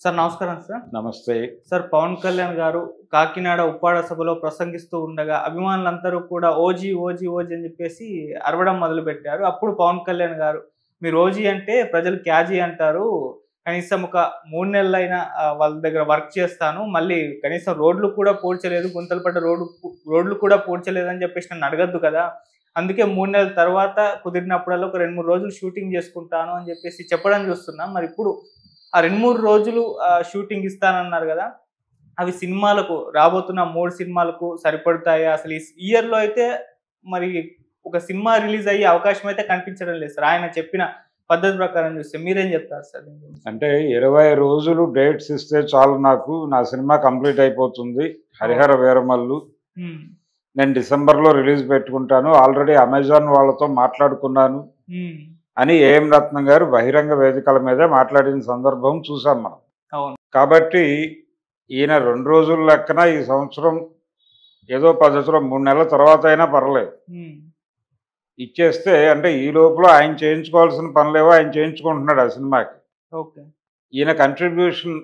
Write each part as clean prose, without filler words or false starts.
Sir నమస్కారం sir. నమస్తే. Sir Pawan Kalyan గారు కాకినాడ ఉప్పాడ సభలో ప్రసంగిస్తూ ఉండగా అభిమానులందరూ కూడా ఓజీ, ఓజీ, ఓజీ అని చెప్పేసి అరవడం మొదలుపెట్టారు. అప్పుడు పవన్ కళ్యాణ్ గారు మీరు ఓజీ అంటే ప్రజలు క్యాజీ అంటారు. కనీసం ఒక 3 నెలలైనా వాళ్ళ దగ్గర వర్క్ చేస్తాను. మళ్ళీ కనీసం రోడ్లు కూడా పూడ్చలేదు. గుంతలు పడ్డ రోడ్లు కూడా పూడ్చలేదని చెప్పేసి నన్ను అడగద్దు కదా! అందుకే 3 నెలల తర్వాత కుదిరినప్పుడల్లా ఒక 2, 3 రోజులు షూటింగ్ చేసుకుంటాను అని చెప్పేసి చెప్పడం చూస్తున్నాం. మరి ఇప్పుడు ఆ 2, 3 రోజులు షూటింగ్ ఇస్తానన్నారు గదా! అవి సినిమాలకు రాబోతున్న 3 సినిమాలకు సరిపడతాయా? అసలు ఈ ఇయర్‌లో అయితే మరి ఒక సినిమా రిలీజ్ అయ్యే అవకాశం అయితే కనిపించడం లేదు సార్. ఆయన చెప్పిన పద్ధతి ప్రకారం చూస్తే. మీరేం చెప్తారు సార్ దీని గురించి? అంటే 20 రోజులు డేట్స్ ఇస్తే చాలు నాకు. నా సినిమా కంప్లీట్ అయిపోతుంది. 'హరిహర వీరమల్లు' హ్మ్. నేను డిసెంబర్‌లో రిలీజ్ పెట్టుకుంటాను. ఆల్రెడీ అమెజాన్ వాళ్ళతో మాట్లాడుకున్నాను హ్మ్. అని ఏఎం రత్నం గారు బహిరంగ వేదికల మీద మాట్లాడిన సందర్భం చూసాం మనం. అవును. కాబట్టి ఈయన 2 రోజుల లెక్కన ఈ సంవత్సరం ఏదో పద్ధతిలో 3 నెలల తర్వాత అయినా పర్లేదు. హ్మ్. ఇచ్చేస్తే అంటే ఈ లోపల ఆయన చేయించుకోవాల్సిన పనులేవో ఆయన చేయించుకుంటున్నాడు ఆ సినిమాకి. ఓకే. ఈయన కంట్రిబ్యూషన్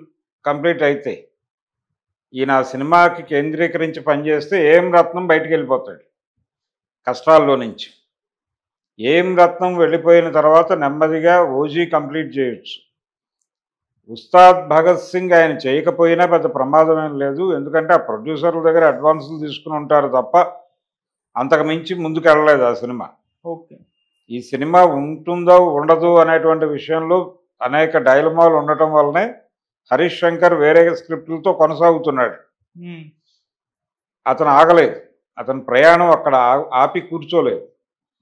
కంప్లీట్ అయితే ఈయన ఆ సినిమాకి కేంద్రీకరించి పనిచేస్తే ఏఎం రత్నం బయటికి వెళ్ళిపోతాడు కష్టాల్లో నుంచి. ఏఎం రత్నం వెళ్ళిపోయిన తర్వాత నెమ్మదిగా ఓజీ కంప్లీట్ చేయొచ్చు. ఉస్తాద్ భగత్ సింగ్ ఆయన చేయకపోయినా పెద్ద ప్రమాదం ఏం లేదు. ఎందుకంటే ఆ ప్రొడ్యూసర్ల దగ్గర అడ్వాన్సులు తీసుకుని ఉంటారు తప్ప అంతకు మించి ముందుకు వెళ్ళలేదు ఆ సినిమా. ఓకే. ఈ సినిమా ఉంటుందో ఉండదు అనేటువంటి విషయంలో అనేక డైలమాలు ఉండటం వల్లనే హరీష్ శంకర్ వేరే స్క్రిప్టులతో కొనసాగుతున్నాడు. హ్మ్. అతను ఆగలేదు. అతని ప్రయాణం అక్కడ ఆపి కూర్చోలేదు.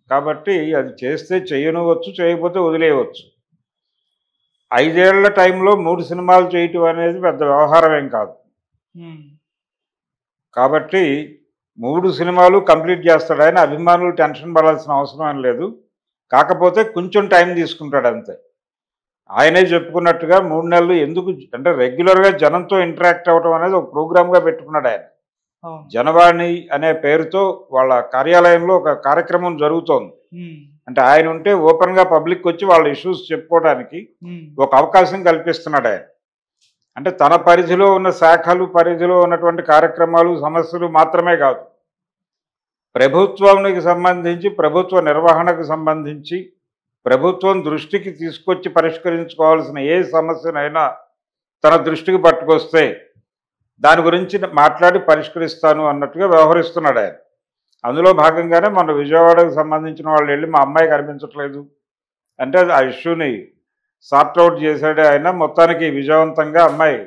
కాబట్టి అది చేస్తే చేయనివచ్చు, చేయకపోతే వదిలేయవచ్చు. 5 ఏళ్ల టైంలో 3 సినిమాలు చేయటం అనేది పెద్ద వ్యవహారం ఏం కాదు. హ్మ్. కాబట్టి 3 సినిమాలు కంప్లీట్ చేస్తాడు ఆయన. అభిమానులు టెన్షన్ పడాల్సిన అవసరం ఏం లేదు. కాకపోతే కొంచెం టైం తీసుకుంటాడు అంతే. ఆయనే చెప్పుకున్నట్టుగా 3 నెలలు ఎందుకు అంటే రెగ్యులర్‌గా జనంతో ఇంటరాక్ట్ అవ్వటం అనేది ఒక ప్రోగ్రామ్‌గా పెట్టుకున్నాడు ఆయన. అవును. జనవాణి అనే పేరుతో వాళ్ళ కార్యాలయంలో ఒక కార్యక్రమం జరుగుతోంది. హ్మ్. అంటే ఆయన ఉంటే ఓపెన్‌గా పబ్లిక్ వచ్చి వాళ్ళ ఇష్యూస్ చెప్పుకోవడానికి హ్మ్. ఒక అవకాశం కల్పిస్తున్నాడు ఆయన. అంటే తన పరిధిలో ఉన్న శాఖలు, పరిధిలో ఉన్నటువంటి కార్యక్రమాలు, సమస్యలు మాత్రమే కాదు. ప్రభుత్వానికి సంబంధించి, ప్రభుత్వ నిర్వహణకు సంబంధించి, ప్రభుత్వం దృష్టికి తీసుకొచ్చి పరిష్కరించుకోవాల్సిన ఏ సమస్యనైనా తన దృష్టికి పట్టుకొస్తే దాని గురించి మాట్లాడి పరిష్కరిస్తాను అన్నట్టుగా వ్యవహరిస్తున్నాడు ఆయన. అందులో భాగంగానే మన విజయవాడకు సంబంధించిన వాళ్ళు వెళ్ళి మా అమ్మాయి కనిపించట్లేదు అంటే ఆ ఇష్యూని సార్ట్ అవుట్ చేశాడే ఆయన. మొత్తానికి విజయవంతంగా అమ్మాయి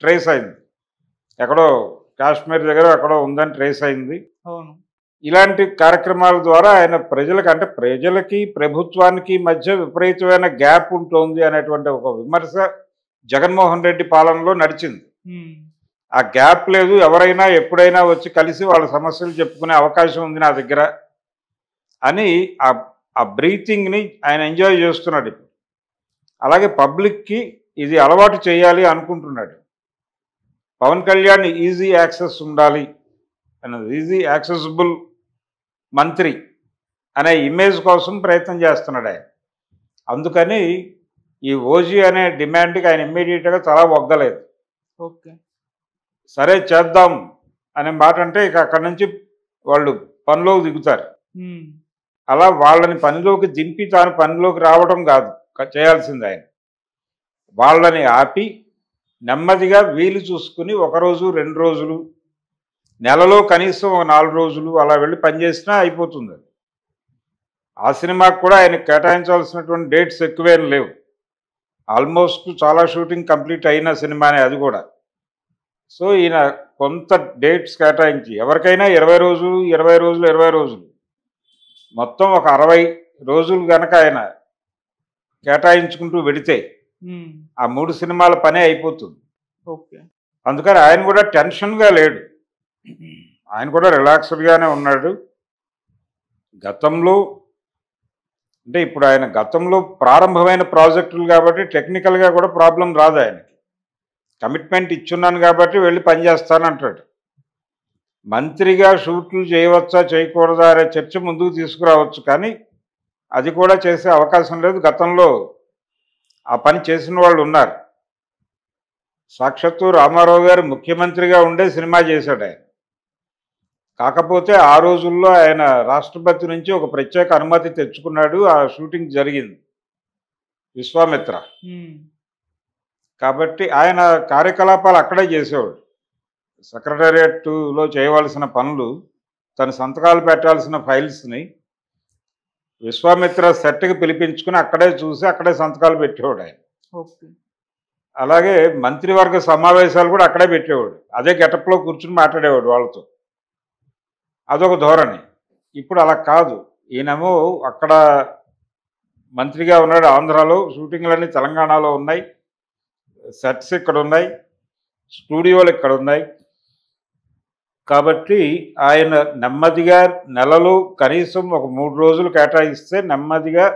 ట్రేస్ అయింది. ఎక్కడో కాశ్మీర్ దగ్గర ఎక్కడో ఉందని ట్రేస్ అయింది. అవును. ఇలాంటి కార్యక్రమాల ద్వారా ఆయన ప్రజలకి ప్రభుత్వానికి మధ్య విపరీతమైన గ్యాప్ ఉంటుంది అనేటువంటి ఒక విమర్శ జగన్మోహన్ రెడ్డి పాలనలో నడిచింది. హ్మ్. ఆ గ్యాప్ లేదు. ఎవరైనా ఎప్పుడైనా వచ్చి కలిసి వాళ్ళ సమస్యలు చెప్పుకునే అవకాశం ఉంది నా దగ్గర అని ఆ బ్రీతింగ్ని ఆయన ఎంజాయ్ చేస్తున్నాడు ఇప్పుడు. అలాగే పబ్లిక్కి ఇది అలవాటు చేయాలి అనుకుంటున్నాడు. పవన్ కళ్యాణ్ ఈజీ యాక్సెస్ ఉండాలి అన్నది, ఈజీ యాక్సెసిబుల్ మంత్రి అనే ఇమేజ్ కోసం ప్రయత్నం చేస్తున్నాడు ఆయన. అందుకని ఈ ఓజీ అనే డిమాండ్కి ఆయన ఇమ్మీడియట్గా చాలా ఒగ్గలేదు. ఓకే. సరే చేద్దాం అనే మాట అంటే ఇక అక్కడి నుంచి వాళ్ళు పనిలోకి దిగుతారు. హ్మ్. అలా వాళ్ళని పనిలోకి దింపి తాను పనిలోకి రావడం కాదు చేయాల్సింది ఆయన. వాళ్ళని ఆపి నెమ్మదిగా వీలు చూసుకుని 1 రోజు, 2 రోజులు, నెలలో కనీసం ఒక 4 రోజులు అలా వెళ్ళి పనిచేసినా అయిపోతుంది. ఆ సినిమాకి కూడా ఆయనకు కేటాయించాల్సినటువంటి డేట్స్ ఎక్కువేం లేవు. ఆల్మోస్ట్ చాలా షూటింగ్ కంప్లీట్ అయిన సినిమానే అది కూడా. సో ఈయన కొంత డేట్స్ కేటాయించి ఎవరికైనా 20 రోజులు, 20 రోజులు, 20 రోజులు మొత్తం ఒక 60 రోజులు కనుక ఆయన కేటాయించుకుంటూ వెడితే హ్మ్. ఆ 3 సినిమాల పనే అయిపోతుంది. ఓకే. అందుకని ఆయన కూడా టెన్షన్గా లేడు. ఆయన కూడా రిలాక్స్డ్గానే ఉన్నాడు. గతంలో అంటే ఇప్పుడు ఆయన గతంలో ప్రారంభమైన ప్రాజెక్టులు కాబట్టి టెక్నికల్గా కూడా ప్రాబ్లం రాదు ఆయనకి. కమిట్మెంట్ ఇచ్చున్నాను కాబట్టి వెళ్ళి పనిచేస్తానంటాడు. మంత్రిగా షూట్లు చేయవచ్చా చేయకూడదా అనే చర్చ ముందుకు తీసుకురావచ్చు, కానీ అది కూడా చేసే అవకాశం లేదు. గతంలో ఆ పని చేసిన వాళ్ళు ఉన్నారు. సాక్షాత్తు రామారావు గారు ముఖ్యమంత్రిగా ఉండే సినిమా చేశాడు ఆయన. కాకపోతే ఆ రోజుల్లో ఆయన రాష్ట్రపతి నుంచి ఒక ప్రత్యేక అనుమతి తెచ్చుకున్నాడు. ఆ షూటింగ్ జరిగింది విశ్వామిత్ర. కాబట్టి ఆయన కార్యకలాపాలు అక్కడే చేసేవాడు. సెక్రటేరియట్లో చేయవలసిన పనులు, తన సంతకాలు పెట్టాల్సిన ఫైల్స్ని విశ్వామిత్ర సెట్కి పిలిపించుకుని అక్కడే చూసి అక్కడే సంతకాలు పెట్టేవాడు ఆయన. అలాగే మంత్రివర్గ సమావేశాలు కూడా అక్కడే పెట్టేవాడు. అదే గెటప్లో కూర్చుని మాట్లాడేవాడు వాళ్ళతో. అదొక ధోరణి. ఇప్పుడు అలా కాదు. ఈయనేమో అక్కడ మంత్రిగా ఉన్నాడు ఆంధ్రాలో, షూటింగ్లన్నీ తెలంగాణలో ఉన్నాయి, సెట్స్ ఇక్కడ ఉన్నాయి, స్టూడియోలు ఇక్కడ ఉన్నాయి. కాబట్టి ఆయన నెమ్మదిగా నెలలో కనీసం ఒక 3 రోజులు కేటాయిస్తే నెమ్మదిగా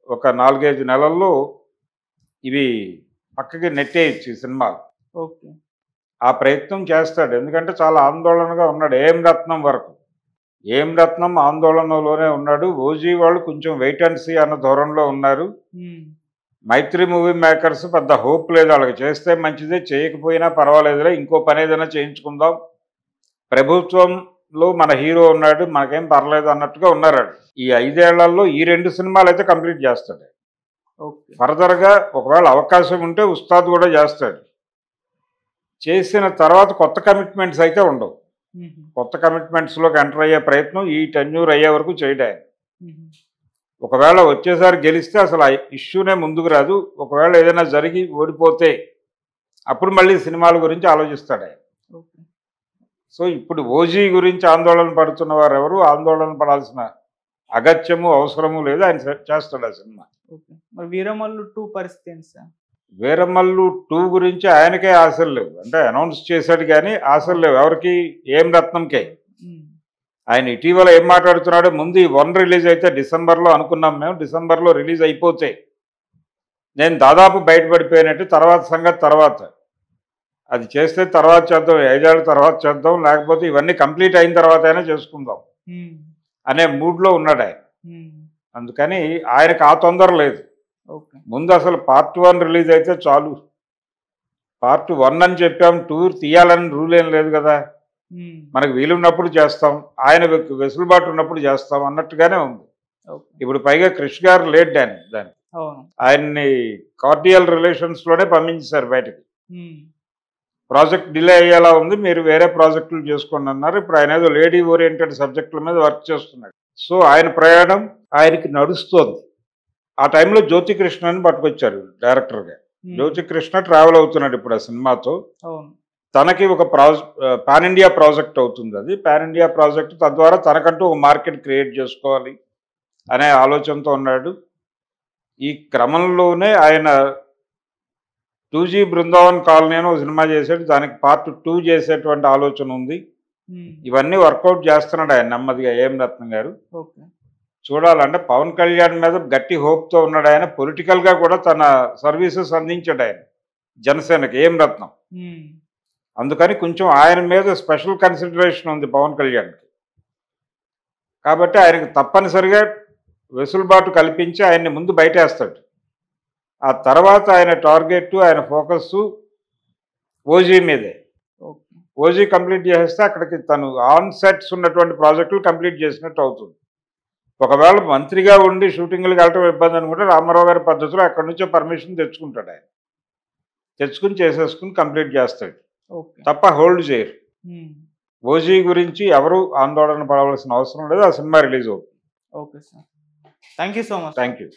ఒక 4-5 నెలల్లో ఇవి పక్కకి నెట్టేయచ్చు ఈ సినిమాలు. ఆ ప్రయత్నం చేస్తాడు. ఎందుకంటే చాలా ఆందోళనగా ఉన్నాడు ఏం రత్నం వరకు. ఏం రత్నం ఆందోళనలోనే ఉన్నాడు. ఓజీ వాళ్ళు కొంచెం వెయిట్ అండ్ సీ అన్న ధోరణిలో ఉన్నారు. మైత్రి మూవీ మేకర్స్ పెద్ద హోప్ లేదు వాళ్ళకి. చేస్తే మంచిదే, చేయకపోయినా పర్వాలేదులే, ఇంకో పని ఏదైనా చేయించుకుందాం, ప్రభుత్వంలో మన హీరో ఉన్నాడు, మనకేం పర్లేదు అన్నట్టుగా ఉన్నారు. ఈ 5 ఏళ్లలో ఈ 2 సినిమాలు అయితే కంప్లీట్ చేస్తాడు. ఫర్దర్గా ఒకవేళ అవకాశం ఉంటే ఉస్తాద్ కూడా చేస్తాడు. చేసిన తర్వాత కొత్త కమిట్మెంట్స్ అయితే ఉండవు. కొత్త కమిట్మెంట్స్లోకి ఎంటర్ అయ్యే ప్రయత్నం ఈ టెన్యూర్ అయ్యే వరకు చేయడా. ఒకవేళ వచ్చేసారి గెలిస్తే అసలు ఆ ఇష్యూనే ముందుకు రాదు. ఒకవేళ ఏదైనా జరిగి ఓడిపోతే అప్పుడు మళ్ళీ సినిమాల గురించి ఆలోచిస్తాడు ఆయన. సో ఇప్పుడు ఓజీ గురించి ఆందోళన పడుతున్న వారు ఎవరు ఆందోళన పడాల్సిన అగత్యము అవసరము లేదు. ఆయన చేస్తాడు ఆ సినిమా. వీరమల్లు 2 పరిస్థితి ఏంటి సార్? వీరమల్లు 2 గురించి ఆయనకే ఆశలు లేవు. అంటే అనౌన్స్ చేశాడు కానీ ఆశలు లేవు ఎవరికి, ఏం రత్నంకే. ఆయన ఇటీవల ఏం మాట్లాడుతున్నాడో, ముందు ఈ 1 రిలీజ్ అయితే డిసెంబర్లో అనుకున్నాం మేము, డిసెంబర్లో రిలీజ్ అయిపోతే నేను దాదాపు బయటపడిపోయినట్టు, తర్వాత సంగతి తర్వాత, అది చేస్తే తర్వాత చేద్దాం, 5 ఏళ్ళ తర్వాత చేద్దాం, లేకపోతే ఇవన్నీ కంప్లీట్ అయిన తర్వాత అయినా చేసుకుందాం అనే మూడ్లో ఉన్నాడు ఆయన. అందుకని ఆయనకు ఆ తొందర లేదు. ముందు అసలు పార్ట్ 1 రిలీజ్ అయితే చాలు. పార్ట్ 1 అని చెప్పాం, 2 తీయాలని రూల్ ఏం లేదు కదా. మనకు వీలున్నప్పుడు చేస్తాం, ఆయన వెసులుబాటు ఉన్నప్పుడు చేస్తాం అన్నట్టుగానే ఉంది. ఇప్పుడు పైగా క్రిష్ గారు లేట్ దాన్ని ఆయన్ని కార్డియల్ రిలేషన్స్లోనే పంపించారు బయటకి. ప్రాజెక్ట్ డిలే అయ్యేలా ఉంది, మీరు వేరే ప్రాజెక్టులు చేసుకోండి అన్నారు. ఇప్పుడు ఆయన ఏదో లేడీ ఓరియంటెడ్ సబ్జెక్టుల మీద వర్క్ చేస్తున్నాడు. సో ఆయన ప్రయాణం ఆయనకి నడుస్తోంది. ఆ టైంలో జ్యోతికృష్ణని పట్టుకొచ్చారు డైరెక్టర్గా. జ్యోతికృష్ణ ట్రావెల్ అవుతున్నాడు ఇప్పుడు ఆ సినిమాతో. తనకి ఒక పాన్ ఇండియా ప్రాజెక్ట్ అవుతుంది. అది పాన్ ఇండియా ప్రాజెక్ట్, తద్వారా తనకంటూ ఒక మార్కెట్ క్రియేట్ చేసుకోవాలి అనే ఆలోచనతో ఉన్నాడు. ఈ క్రమంలోనే ఆయన 2G బృందావన్ కాలనీ అని ఒక సినిమా చేశాడు. దానికి పార్ట్ 2 చేసేటువంటి ఆలోచన ఉంది. ఇవన్నీ వర్కౌట్ చేస్తున్నాడు ఆయన నెమ్మదిగా ఏం రత్నం గారు. చూడాలంటే పవన్ కళ్యాణ్ మీద గట్టి హోప్తో ఉన్నాడు ఆయన. పొలిటికల్గా కూడా తన సర్వీసెస్ అందించాడు ఆయన జనసేనకి ఏం రత్నం. అందుకని కొంచెం ఆయన మీద స్పెషల్ కన్సిడరేషన్ ఉంది పవన్ కళ్యాణ్కి. కాబట్టి ఆయనకు తప్పనిసరిగా వెసులుబాటు కల్పించి ఆయన్ని ముందు బయటేస్తాడు. ఆ తర్వాత ఆయన టార్గెట్, ఆయన ఫోకస్ ఓజీ మీదే. ఓజీ కంప్లీట్ చేసేస్తే అక్కడికి తను ఆన్ సెట్స్ ఉన్నటువంటి ప్రాజెక్టులు కంప్లీట్ చేసినట్టు అవుతుంది. ఒకవేళ మంత్రిగా ఉండి షూటింగ్లకు వెళ్ళటం ఇబ్బంది అనుకుంటే రామారావు గారి పద్ధతిలో అక్కడి నుంచో పర్మిషన్ తెచ్చుకుంటాడు ఆయన. తెచ్చుకుని చేసేసుకుని కంప్లీట్ చేస్తాడు తప్ప హోల్డ్ చేయరు. ఓజీ గురించి ఎవరు ఆందోళన పడవలసిన అవసరం లేదు. ఆ సినిమా రిలీజ్ అవుతుంది. Okay sir, thank you so much. Thank you.